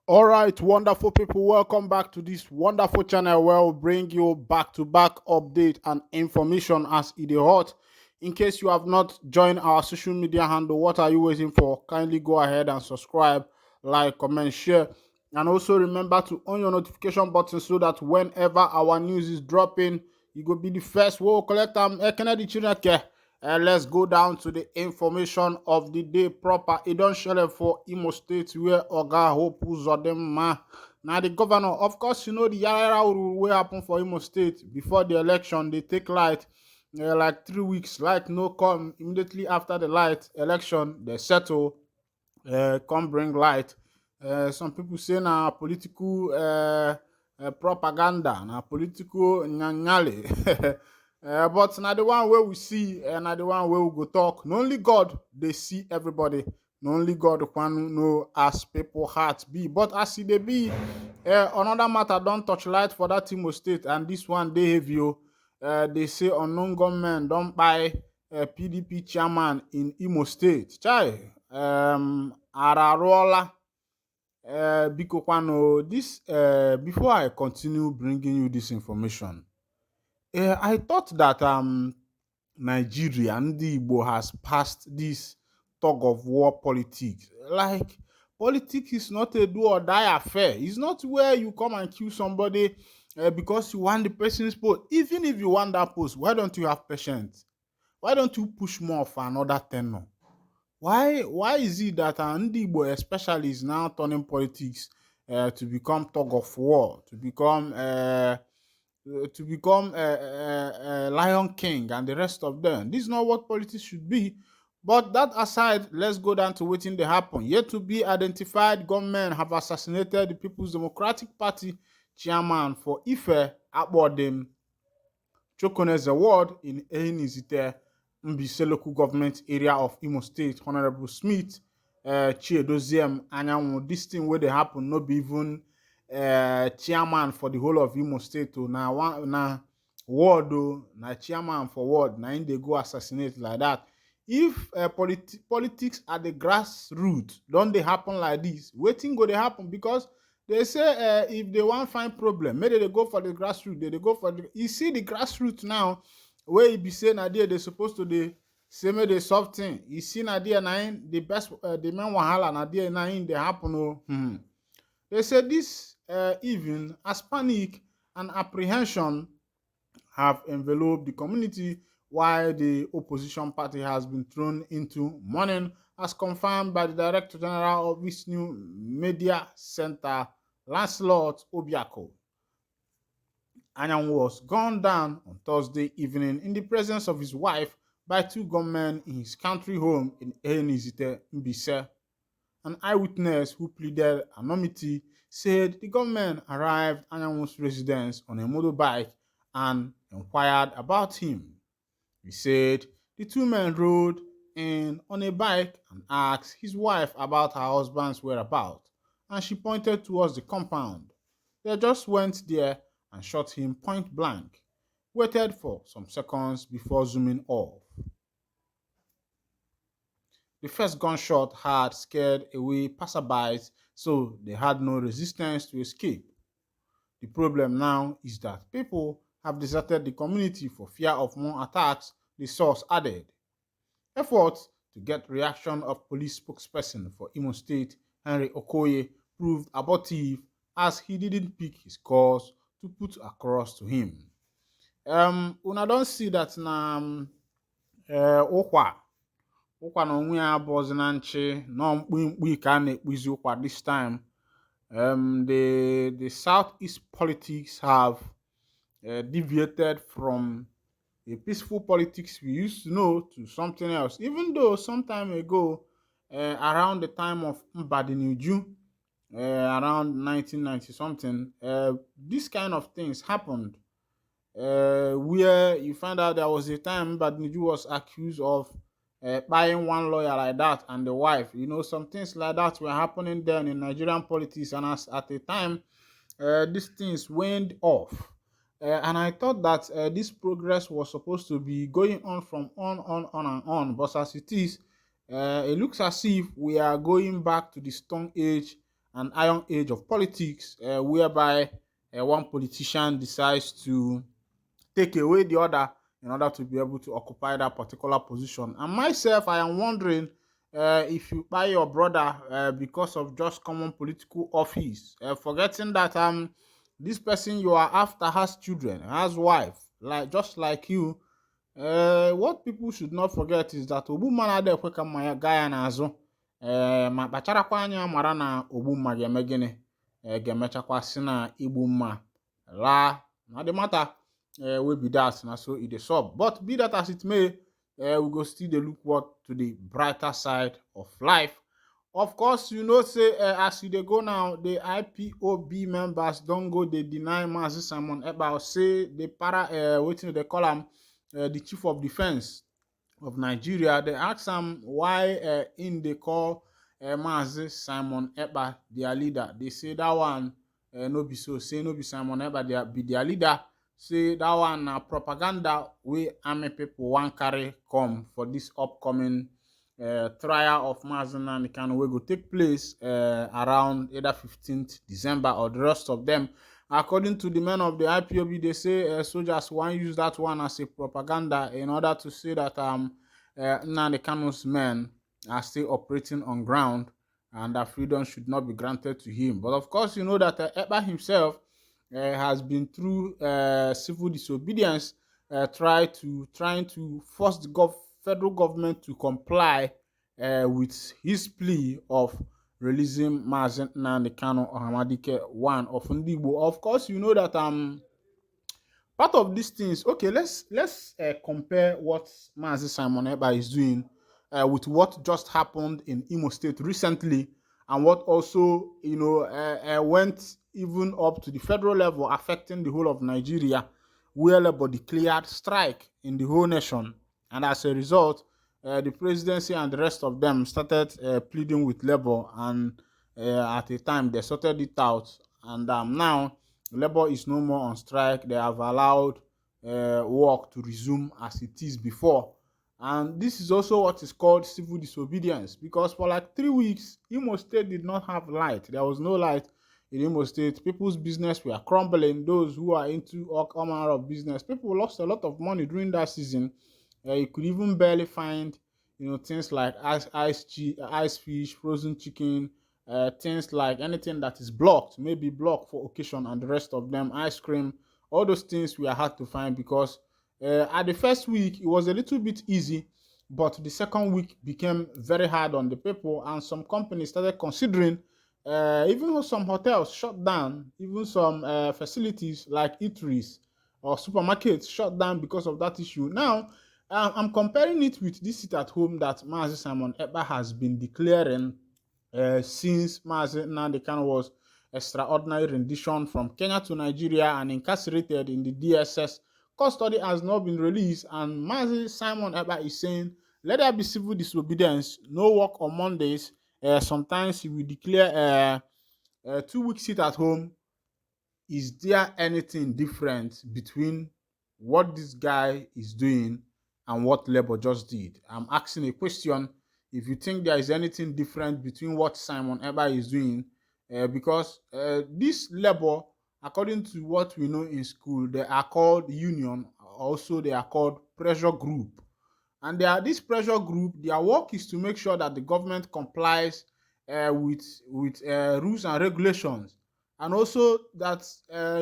All right, wonderful people, welcome back to this wonderful channel where we'll bring you back-to-back update and information as it is hot. In case you have not joined our social media handle, what are you waiting for? Kindly go ahead and subscribe, like, comment, share, and also remember to on your notification button so that whenever our news is dropping, you go be the first. We'll collect Kennedy Chineke. Let's go down to the information of the day proper. It don't show for Imo State where Oga Hope Uzodimma. Now the governor, of course, you know the Yarara will happen for Imo State before the election. They take light like 3 weeks. Light no come immediately after the light election. They settle. Come bring light. Some people say na political propaganda, na political nyanyale. But na the one where we see, and na the one where we go talk. Not only God they see everybody. Not only God can know as people heart be. But as it dey be, another matter don't touch light for that Imo State, and this one they have you. They say unknown government don't buy PDP chairman in Imo State. Chai, Ararola, Biko Kwano, this, before I continue bringing you this information, I thought that Nigeria and the Igbo has passed this tug of war politics. Like, politics is not a do or die affair. It's not where you come and kill somebody because you want the person's post. Even if you want that post, why don't you have patience? Why don't you push more for another tenure? Why is it that Ndigbo especially is now turning politics to become tug of war, to become Lion King and the rest of them? This is not what politics should be. But that aside, let's go down to waiting they happen. Yet to be identified, gunmen have assassinated the People's Democratic Party chairman for Ife Abodem Chokones Award in Ehinizite Mbise local government area of Imo State. Honorable Smith Chiedoziem Anyanwu. This thing where they happen, no be even chairman for the whole of Imo State. Na ward na chairman for ward. Na in they go assassinate like that. If politics at the grassroots don't they happen like this, waiting go they happen because they say if they want find problem, maybe they go for the grassroots. They go for the. You see the grassroots now, where you be saying idea they supposed to say me the soft thing. You see idea nine the best the main wahala idea nine they happen. They say this even as panic and apprehension have enveloped the community while the opposition party has been thrown into mourning, as confirmed by the Director General of this new media center, Lancelot Obiako. Anyan was gunned down on Thursday evening in the presence of his wife by two gunmen in his country home in Ehenizite, Mbise. An eyewitness who pleaded anonymity said the gunmen arrived at Anyanwu's residence on a motorbike and inquired about him. He said the two men rode in on a bike and asked his wife about her husband's whereabouts, and she pointed towards the compound. They just went there and shot him point blank, waited for some seconds before zooming off. The first gunshot had scared away passerbys, so they had no resistance to escape. The problem now is that people have deserted the community for fear of more attacks, the source added. Efforts to get reaction of police spokesperson for Imo State, Henry Okoye, proved abortive as he didn't pick his calls to put across to him. Una don't see that na ụkwa na onwe ya abụọzi na nchi nọ mkpimkpi ka a na-ekpuzi ụkwa this time. The Southeast politics have deviated from a peaceful politics we used to know to something else. Even though some time ago, around the time of Mbadinuju, around 1990 something, this kind of things happened. Where you find out there was a time Mbadinuju was accused of buying one lawyer like that and the wife. You know, some things like that were happening then in Nigerian politics, and as at the time, these things waned off. And I thought that this progress was supposed to be going on from on and on. But as it is, it looks as if we are going back to the Stone Age an iron age of politics, whereby one politician decides to take away the other in order to be able to occupy that particular position. And myself, I am wondering if you buy your brother because of just common political office, forgetting that this person you are after has children, has wife, like just like you. What people should not forget is that ogbu mma na-ada ekwe ka mma ya gaa ya n'azụ. Ma kpacharakwa anya mara na ogbu mma ga-eme gịnị, ga-emechakwa si na igbu mma laa. Na the matter wey be that na so e dey sup. But be that as it may, we go still dey look what to the brighter side of life. Of course, you know say as you dey go now, the IPOB members don go dey deny Mazi Simon Ekpa, say the para wetin dey call am, the chief of defence of Nigeria. They ask am why in dey call Mazi Simon Ekpa their leader. They say that one no be so. Say no be Simon Ekpa be their leader. Say that one na propaganda wey army people wan carry come for this upcoming trial of Mazi Nnamdi Kanu wey go take place around either 15th December or the rest of them. According to the men of the IPOB, they say soldiers wan use that one as a propaganda in order to say that Nnamdi Kanu's men are still operating on ground and that freedom should not be granted to him. But of course, you know that Ekpa himself has been through civil disobedience, trying to force the federal government to comply with his plea of releasing Mazi Nnamdi Kanu Ohamadike, one of Ndigbo. Of course, you know that part of these things. Okay, let's compare what Mazi Simon Ekpa is doing with what just happened in Imo State recently, and what also went even up to the federal level, affecting the whole of Nigeria, where Labour declared strike in the whole nation, and as a result, the presidency and the rest of them started pleading with Labour, and at a time they sorted it out, and now Labour is no more on strike. They have allowed work to resume as it is before. And this is also what is called civil disobedience, because for like 3 weeks, Imo State did not have light. There was no light in Imo State. People's business were crumbling. Those who are into all manner of business, people lost a lot of money during that season. You could even barely find, things like ice fish, frozen chicken, things like anything that is blocked, maybe blocked for occasion, and the rest of them, ice cream, all those things we are hard to find, because at the first week it was a little bit easy, but the second week became very hard on the people, and some companies started considering, even some hotels shut down, even some facilities like eateries or supermarkets shut down because of that issue. Now, I'm comparing it with this sit at home that Mazi Simon Ekpa has been declaring since Mazi Nnamdi Kanu was extraordinary rendition from Kenya to Nigeria and incarcerated in the DSS. Custody has not been released, and Mazi Simon Ekpa is saying, let there be civil disobedience, no work on Mondays. Sometimes he will declare 2 weeks sit at home. Is there anything different between what this guy is doing and what Labour just did? I'm asking a question. If you think there is anything different between what Simon Ekpa is doing, because this Labour, according to what we know in school, they are called union. Also, they are called pressure group. And this pressure group, their work is to make sure that the government complies with rules and regulations, and also that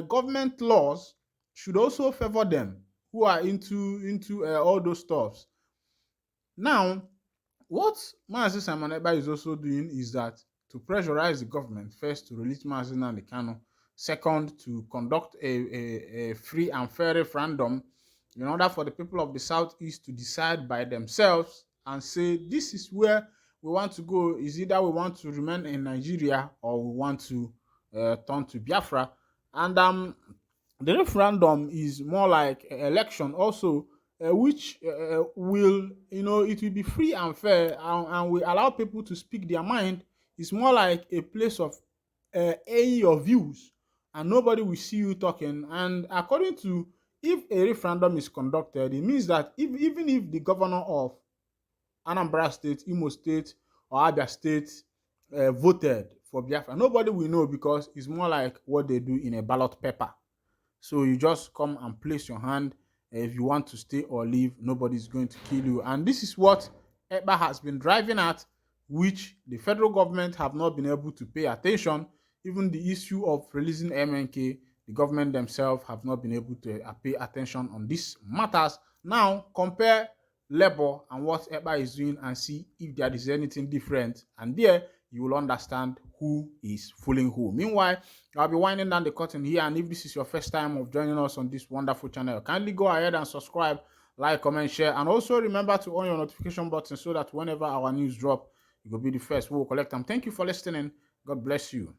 government laws should also favor them who are into all those stuffs. Now, what Mazi Simon Ekpa is also doing is that to pressurize the government, first to release Mazi Nnamdi Kanu, second to conduct a free and fair referendum in order for the people of the Southeast to decide by themselves and say, this is where we want to go. Is either we want to remain in Nigeria or we want to turn to Biafra. And the referendum is more like election also, which will, it will be free and fair, and will allow people to speak their mind. It's more like a place of airing your views, and nobody will see you talking. And according to, if a referendum is conducted, it means that even if the governor of Anambra State, Imo State, or Abia State voted for Biafra. Nobody will know because it's more like what they do in a ballot paper. So you just come and place your hand. If you want to stay or leave, nobody's going to kill you. And this is what EPA has been driving at, which the federal government have not been able to pay attention. Even the issue of releasing MNK, the government themselves have not been able to pay attention on these matters. Now, compare Labour and what EPA is doing and see if there is anything different. And there, you will understand who is fooling who. Meanwhile, I'll be winding down the curtain here, and if this is your first time of joining us on this wonderful channel, kindly go ahead and subscribe, like, comment, share, and also remember to on your notification button so that whenever our news drop, you will be the first. We will collect them. Thank you for listening. God bless you.